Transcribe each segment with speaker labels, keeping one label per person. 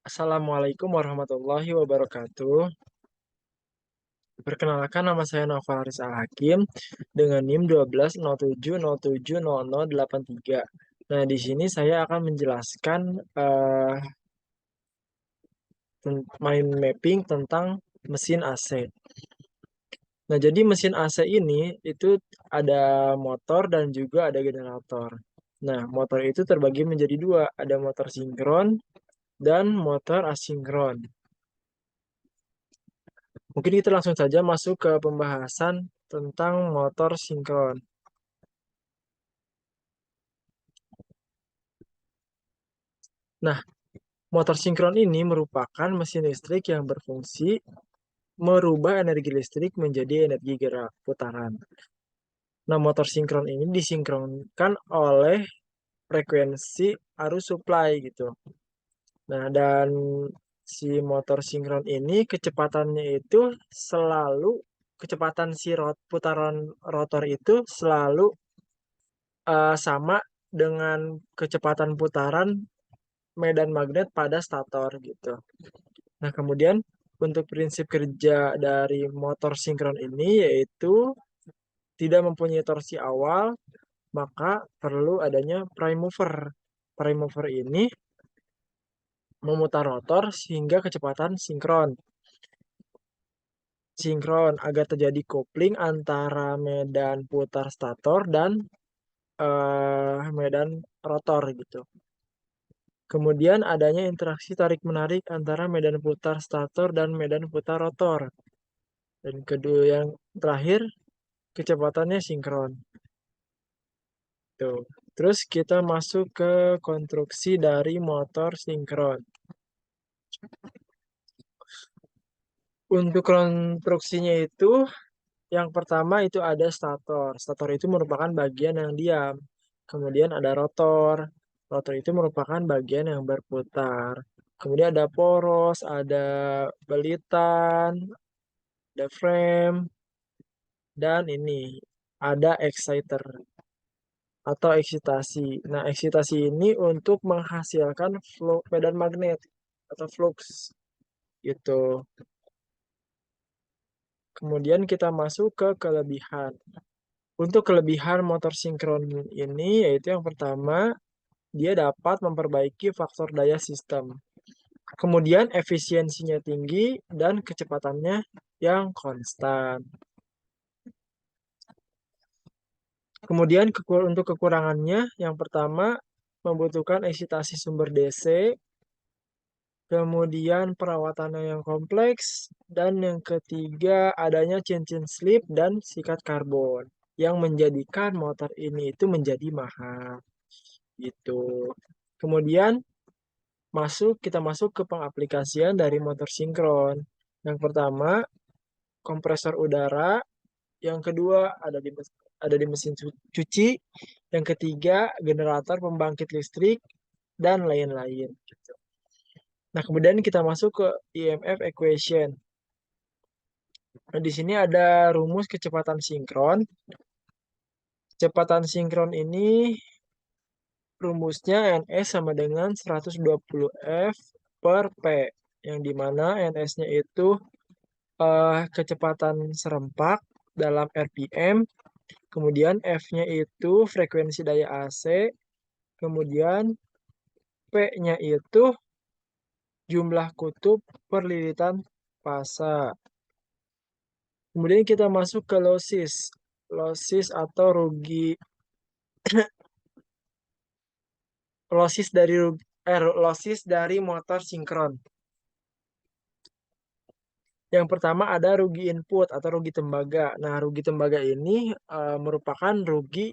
Speaker 1: Assalamualaikum warahmatullahi wabarakatuh. Perkenalkan nama saya Nova Haris Al-Hakim dengan NIM 1207070083. Nah, di sini saya akan menjelaskan mind mapping tentang mesin AC. Nah, jadi mesin AC ini itu ada motor dan juga ada generator. Nah, motor itu terbagi menjadi dua, ada motor sinkron dan motor asinkron. Mungkin kita langsung saja masuk ke pembahasan tentang motor sinkron. Nah, motor sinkron ini merupakan mesin listrik yang berfungsi merubah energi listrik menjadi energi gerak putaran. Nah, motor sinkron ini disinkronkan oleh frekuensi arus supply gitu. Nah, dan si motor sinkron ini kecepatannya itu selalu kecepatan si putaran rotor itu selalu sama dengan kecepatan putaran medan magnet pada stator gitu. Nah, kemudian untuk prinsip kerja dari motor sinkron ini yaitu tidak mempunyai torsi awal, maka perlu adanya prime mover. Prime mover ini memutar rotor sehingga kecepatan sinkron. Sinkron agar terjadi kopling antara medan putar stator dan medan rotor gitu. Kemudian adanya interaksi tarik-menarik antara medan putar stator dan medan putar rotor. Dan kedua yang terakhir, kecepatannya sinkron. Tuh. Terus kita masuk ke konstruksi dari motor sinkron. Untuk konstruksinya itu, yang pertama itu ada stator. Stator itu merupakan bagian yang diam. Kemudian ada rotor. Rotor itu merupakan bagian yang berputar. Kemudian ada poros, ada belitan, ada frame, dan ini ada exciter atau eksitasi. Nah, eksitasi ini untuk menghasilkan flow medan magnet atau flux gitu. Kemudian kita masuk ke kelebihan. Untuk kelebihan motor sinkron ini yaitu yang pertama, dia dapat memperbaiki faktor daya sistem. Kemudian efisiensinya tinggi dan kecepatannya yang konstan. Kemudian untuk kekurangannya, yang pertama membutuhkan eksitasi sumber DC, kemudian perawatannya yang kompleks, dan yang ketiga adanya cincin slip dan sikat karbon yang menjadikan motor ini itu menjadi mahal gitu. Kemudian kita masuk ke pengaplikasian dari motor sinkron. Yang pertama, kompresor udara, yang kedua ada di mesin cuci, yang ketiga generator pembangkit listrik dan lain-lain gitu. Nah, kemudian kita masuk ke EMF equation. Nah, di sini ada rumus kecepatan sinkron. Kecepatan sinkron ini rumusnya NS sama dengan 120 F per P. Yang dimana NS-nya itu kecepatan serempak dalam RPM. Kemudian F-nya itu frekuensi daya AC. Kemudian P-nya itu jumlah kutub per lilitan fasa. Kemudian kita masuk ke losses. Losses atau rugi losses dari motor sinkron. Yang pertama ada rugi input atau rugi tembaga. Nah, rugi tembaga ini merupakan rugi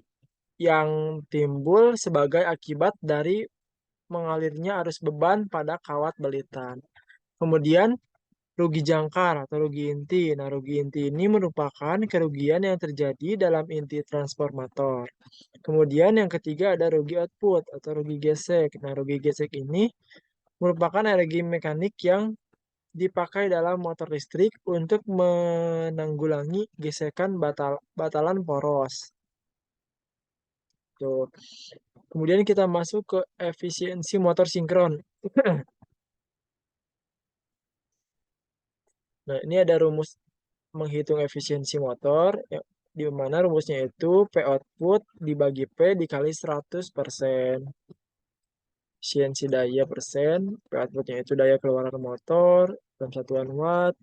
Speaker 1: yang timbul sebagai akibat dari mengalirnya arus beban pada kawat belitan. Kemudian rugi jangkar atau rugi inti. Nah, rugi inti ini merupakan kerugian yang terjadi dalam inti transformator. Kemudian yang ketiga ada rugi output atau rugi gesek. Nah, rugi gesek ini merupakan energi mekanik yang dipakai dalam motor listrik untuk menanggulangi gesekan batalan poros. Tuh. Kemudian kita masuk ke efisiensi motor sinkron. Nah, ini ada rumus menghitung efisiensi motor, di mana rumusnya itu P output dibagi P dikali 100%. Efisiensi daya persen, P outputnya itu daya keluaran motor, dalam satuan watt.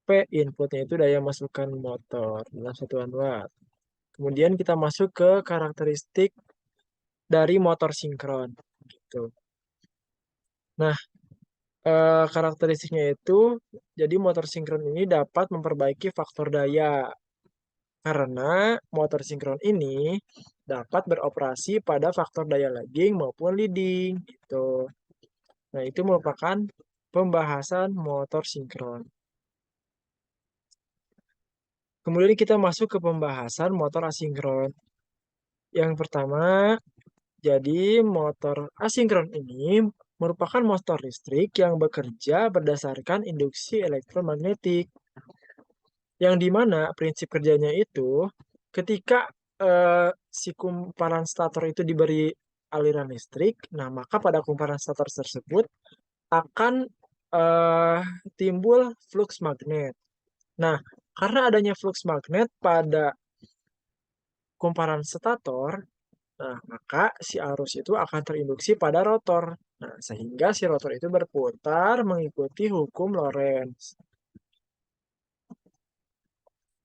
Speaker 1: P inputnya itu daya masukan motor, dalam satuan watt. Kemudian kita masuk ke karakteristik dari motor sinkron. Gitu. Nah, karakteristiknya itu, jadi motor sinkron ini dapat memperbaiki faktor daya. Karena motor sinkron ini dapat beroperasi pada faktor daya lagging maupun leading. Gitu. Nah, itu merupakan pembahasan motor sinkron. Kemudian kita masuk ke pembahasan motor asinkron. Yang pertama, jadi motor asinkron ini merupakan motor listrik yang bekerja berdasarkan induksi elektromagnetik. Yang dimana prinsip kerjanya itu ketika si kumparan stator itu diberi aliran listrik, nah maka pada kumparan stator tersebut akan eh, timbul flux magnet. Nah, karena adanya flux magnet pada kumparan stator, nah maka si arus itu akan terinduksi pada rotor. Nah, sehingga si rotor itu berputar mengikuti hukum Lorentz.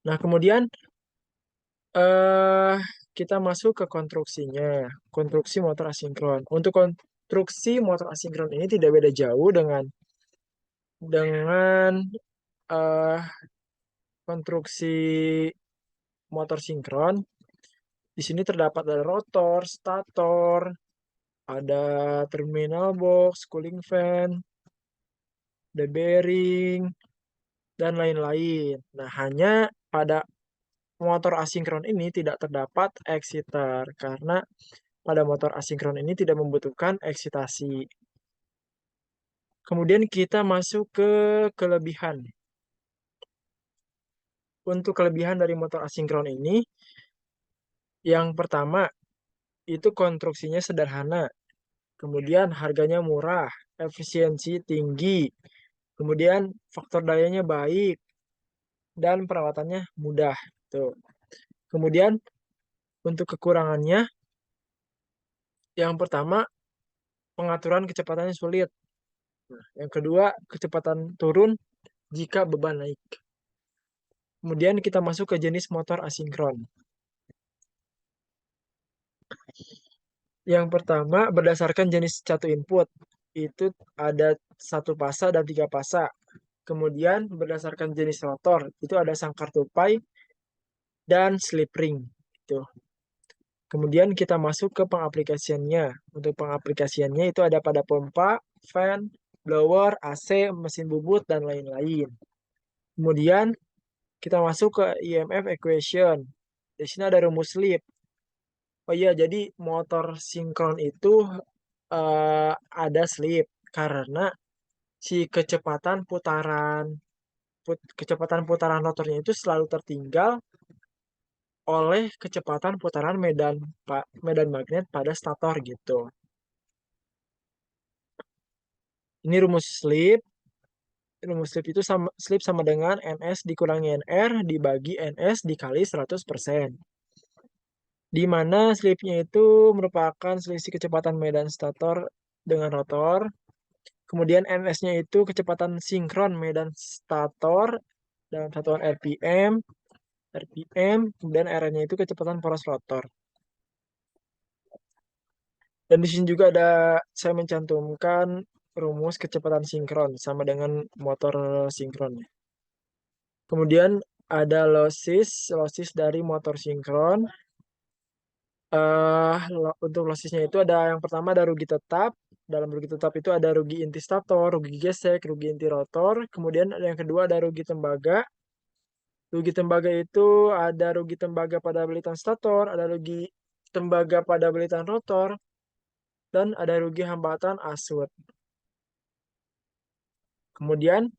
Speaker 1: Nah, kemudian eh kita masuk ke konstruksinya, konstruksi motor asinkron. Untuk konstruksi motor asinkron ini tidak beda jauh dengan eh konstruksi motor sinkron. Di sini terdapat ada rotor, stator, ada terminal box, cooling fan, ada bearing, dan lain-lain. Nah, hanya pada motor asinkron ini tidak terdapat exciter karena pada motor asinkron ini tidak membutuhkan eksitasi. Kemudian kita masuk ke kelebihan. Untuk kelebihan dari motor asinkron ini, yang pertama itu konstruksinya sederhana, kemudian harganya murah, efisiensi tinggi, kemudian faktor dayanya baik, dan perawatannya mudah. Tuh. Kemudian untuk kekurangannya, yang pertama pengaturan kecepatannya sulit. Nah, yang kedua kecepatan turun jika beban naik. Kemudian kita masuk ke jenis motor asinkron. Yang pertama berdasarkan jenis satu input. Itu ada satu pasa dan tiga pasa. Kemudian berdasarkan jenis rotor, itu ada sangkar tupai dan slip ring. Itu. Kemudian kita masuk ke pengaplikasiannya. Untuk pengaplikasiannya itu ada pada pompa, fan, blower, AC, mesin bubut, dan lain-lain. Kemudian kita masuk ke EMF equation. Di sini ada rumus slip. Oh iya, jadi motor sinkron itu ada slip karena si kecepatan putaran rotornya itu selalu tertinggal oleh kecepatan putaran medan magnet pada stator gitu. Ini rumus slip. Rumus slip itu slip sama dengan NS dikurangi NR dibagi NS dikali 100%. Di mana slipnya itu merupakan selisih kecepatan medan stator dengan rotor. Kemudian NS-nya itu kecepatan sinkron medan stator dalam satuan RPM, kemudian R-nya itu kecepatan poros rotor. Dan di sini juga ada saya mencantumkan rumus kecepatan sinkron sama dengan motor sinkron. Kemudian ada losses dari motor sinkron. Untuk lossesnya itu ada yang pertama ada rugi tetap. Dalam rugi tetap itu ada rugi inti stator, rugi gesek, rugi inti rotor. Kemudian ada yang kedua ada rugi tembaga. Rugi tembaga itu ada rugi tembaga pada belitan stator, ada rugi tembaga pada belitan rotor, dan ada rugi hambatan asut. Kemudian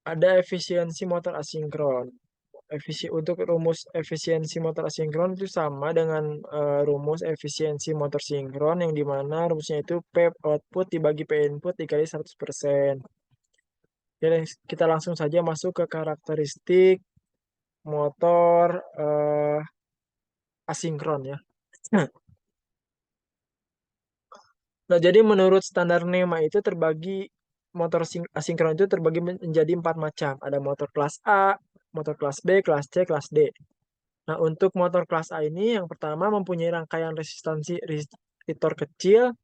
Speaker 1: ada efisiensi motor asinkron. Untuk rumus efisiensi motor asinkron itu sama dengan rumus efisiensi motor sinkron yang dimana rumusnya itu P output dibagi P input dikali 100%. Jadi kita langsung saja masuk ke karakteristik motor asinkron ya. Nah, jadi menurut standar NEMA itu terbagi motor asinkron itu terbagi menjadi 4 macam. Ada motor kelas A, motor kelas B, kelas C, kelas D. Nah, untuk motor kelas A ini yang pertama mempunyai rangkaian resistansi resistor kecil,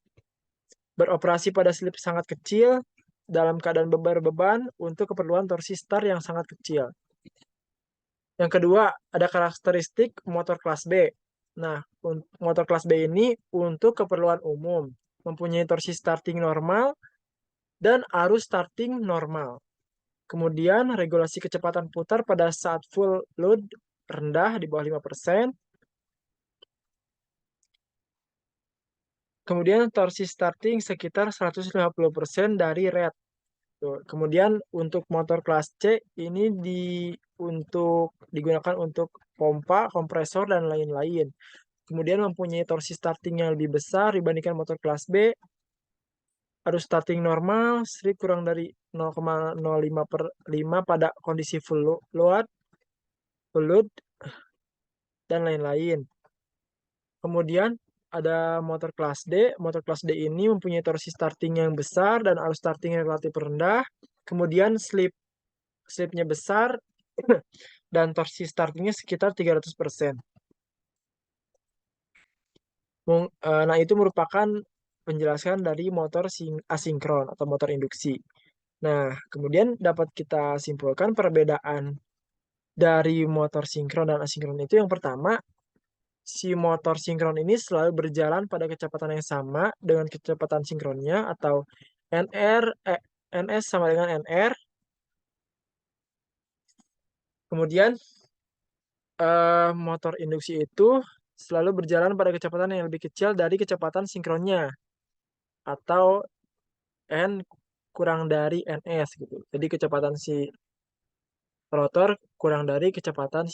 Speaker 1: beroperasi pada slip sangat kecil, dalam keadaan beban untuk keperluan torsi start yang sangat kecil. Yang kedua, ada karakteristik motor kelas B. Nah, motor kelas B ini untuk keperluan umum, mempunyai torsi starting normal dan arus starting normal. Kemudian, regulasi kecepatan putar pada saat full load rendah di bawah 5%. Kemudian, torsi starting sekitar 150% dari rate. Tuh. Kemudian, untuk motor kelas C, ini digunakan untuk pompa, kompresor, dan lain-lain. Kemudian mempunyai torsi starting yang lebih besar dibandingkan motor kelas B. Arus starting normal, slip kurang dari 0,05/5 pada kondisi full load, dan lain-lain. Kemudian ada motor kelas D. Motor kelas D ini mempunyai torsi starting yang besar dan arus starting yang relatif rendah. Kemudian slipnya besar dan torsi startingnya sekitar 300%. Nah, itu merupakan penjelasan dari motor asinkron atau motor induksi. Nah, kemudian dapat kita simpulkan perbedaan dari motor sinkron dan asinkron itu yang pertama, si motor sinkron ini selalu berjalan pada kecepatan yang sama dengan kecepatan sinkronnya atau NS sama dengan NR. Kemudian motor induksi itu selalu berjalan pada kecepatan yang lebih kecil dari kecepatan sinkronnya atau N kurang dari NS gitu. Jadi kecepatan si rotor kurang dari kecepatan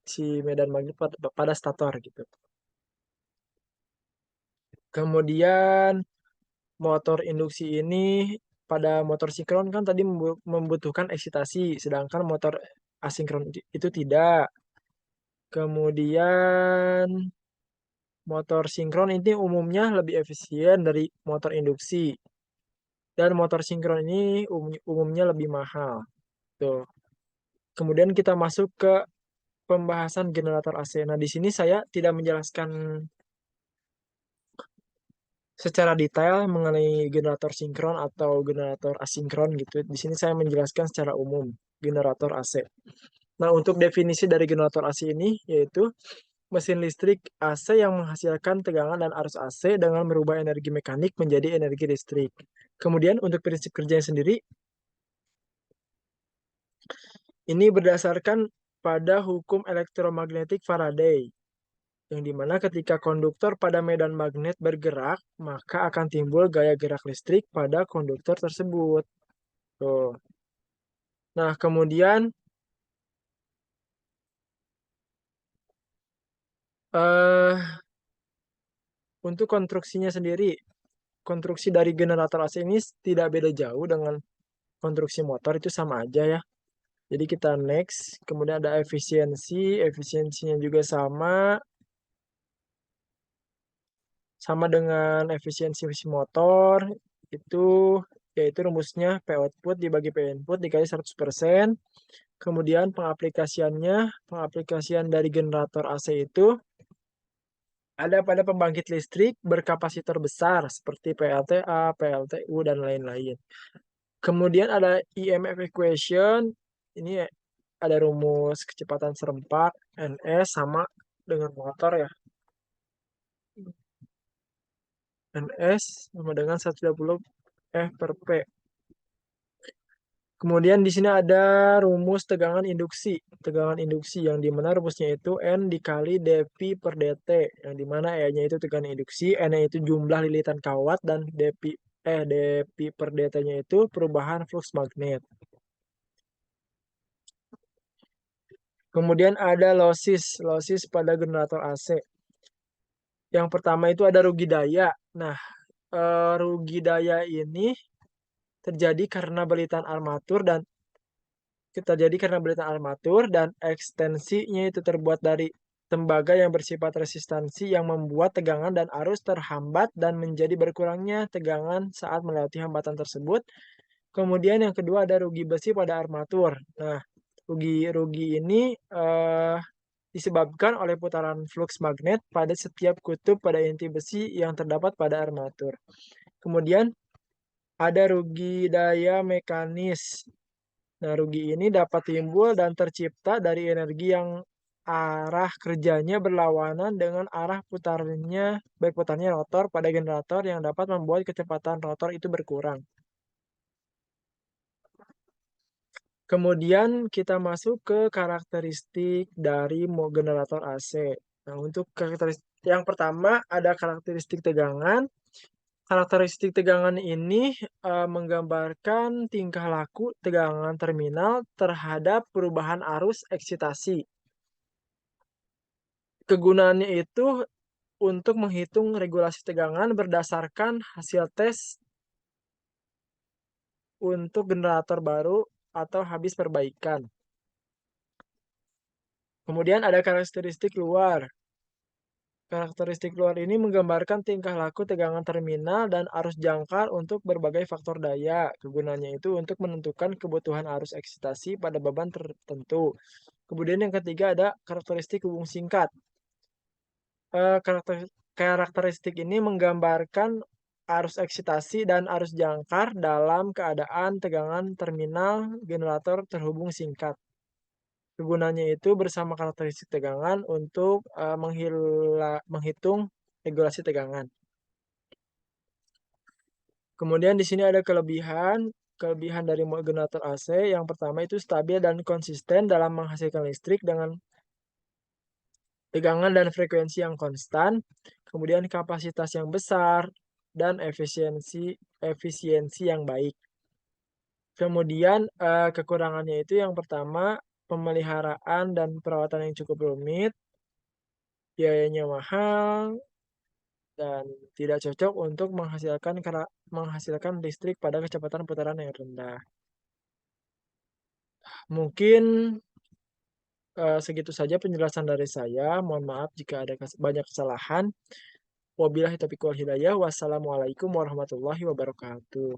Speaker 1: si medan magnet pada stator gitu. Kemudian motor induksi ini pada motor sinkron kan tadi membutuhkan eksitasi, sedangkan motor asinkron itu tidak. Kemudian motor sinkron ini umumnya lebih efisien dari motor induksi. Dan motor sinkron ini umumnya lebih mahal. Tuh. Kemudian kita masuk ke pembahasan generator AC. Nah, di sini saya tidak menjelaskan secara detail mengenai generator sinkron atau generator asinkron gitu. Di sini saya menjelaskan secara umum generator AC. Nah, untuk definisi dari generator AC ini yaitu mesin listrik AC yang menghasilkan tegangan dan arus AC dengan merubah energi mekanik menjadi energi listrik. Kemudian untuk prinsip kerjanya sendiri, ini berdasarkan pada hukum elektromagnetik Faraday, yang dimana ketika konduktor pada medan magnet bergerak, maka akan timbul gaya gerak listrik pada konduktor tersebut. Tuh. Nah, kemudian eh untuk konstruksinya sendiri, konstruksi dari generator AC ini tidak beda jauh dengan konstruksi motor, itu sama aja ya. Jadi kita next, kemudian ada efisiensinya juga sama dengan efisiensi motor, itu yaitu rumusnya P output dibagi P input dikali 100%. Kemudian pengaplikasian dari generator AC itu ada pada pembangkit listrik berkapasitor besar seperti PLTA, PLTU, dan lain-lain. Kemudian ada EMF equation, ini ada rumus kecepatan serempak NS sama dengan motor ya. NS sama dengan 120 F per P. Kemudian di sini ada rumus tegangan induksi. Tegangan induksi yang dimana rumusnya itu N dikali dP per dt. Yang dimana E-nya itu tegangan induksi, N-nya itu jumlah lilitan kawat, dan dP per dt-nya itu perubahan flux magnet. Kemudian ada losses pada generator AC. Yang pertama itu ada rugi daya. Nah, rugi daya ini terjadi karena belitan armatur dan ekstensinya itu terbuat dari tembaga yang bersifat resistansi yang membuat tegangan dan arus terhambat dan menjadi berkurangnya tegangan saat melewati hambatan tersebut. Kemudian yang kedua ada rugi besi pada armatur. Nah, rugi ini disebabkan oleh putaran fluks magnet pada setiap kutub pada inti besi yang terdapat pada armatur. Kemudian ada rugi daya mekanis. Nah, rugi ini dapat timbul dan tercipta dari energi yang arah kerjanya berlawanan dengan arah berputarnya rotor pada generator yang dapat membuat kecepatan rotor itu berkurang. Kemudian kita masuk ke karakteristik dari generator AC. Nah, untuk karakteristik yang pertama ada karakteristik tegangan. Karakteristik tegangan ini menggambarkan tingkah laku tegangan terminal terhadap perubahan arus eksitasi. Kegunaannya itu untuk menghitung regulasi tegangan berdasarkan hasil tes untuk generator baru atau habis perbaikan. Kemudian ada karakteristik luar. Karakteristik luar ini menggambarkan tingkah laku tegangan terminal dan arus jangkar untuk berbagai faktor daya. Kegunaannya itu untuk menentukan kebutuhan arus eksitasi pada beban tertentu. Kemudian yang ketiga ada karakteristik hubung singkat. Karakteristik ini menggambarkan arus eksitasi dan arus jangkar dalam keadaan tegangan terminal generator terhubung singkat. Kegunaannya itu bersama karakteristik tegangan untuk menghitung regulasi tegangan. Kemudian di sini ada kelebihan dari generator AC. Yang pertama itu stabil dan konsisten dalam menghasilkan listrik dengan tegangan dan frekuensi yang konstan. Kemudian kapasitas yang besar dan efisiensi yang baik. Kemudian kekurangannya itu yang pertama pemeliharaan dan perawatan yang cukup rumit, biayanya mahal, dan tidak cocok untuk menghasilkan listrik pada kecepatan putaran yang rendah. Mungkin segitu saja penjelasan dari saya. Mohon maaf jika ada banyak kesalahan. Wabillahi taufiq wal hidayah. Wassalamualaikum warahmatullahi wabarakatuh.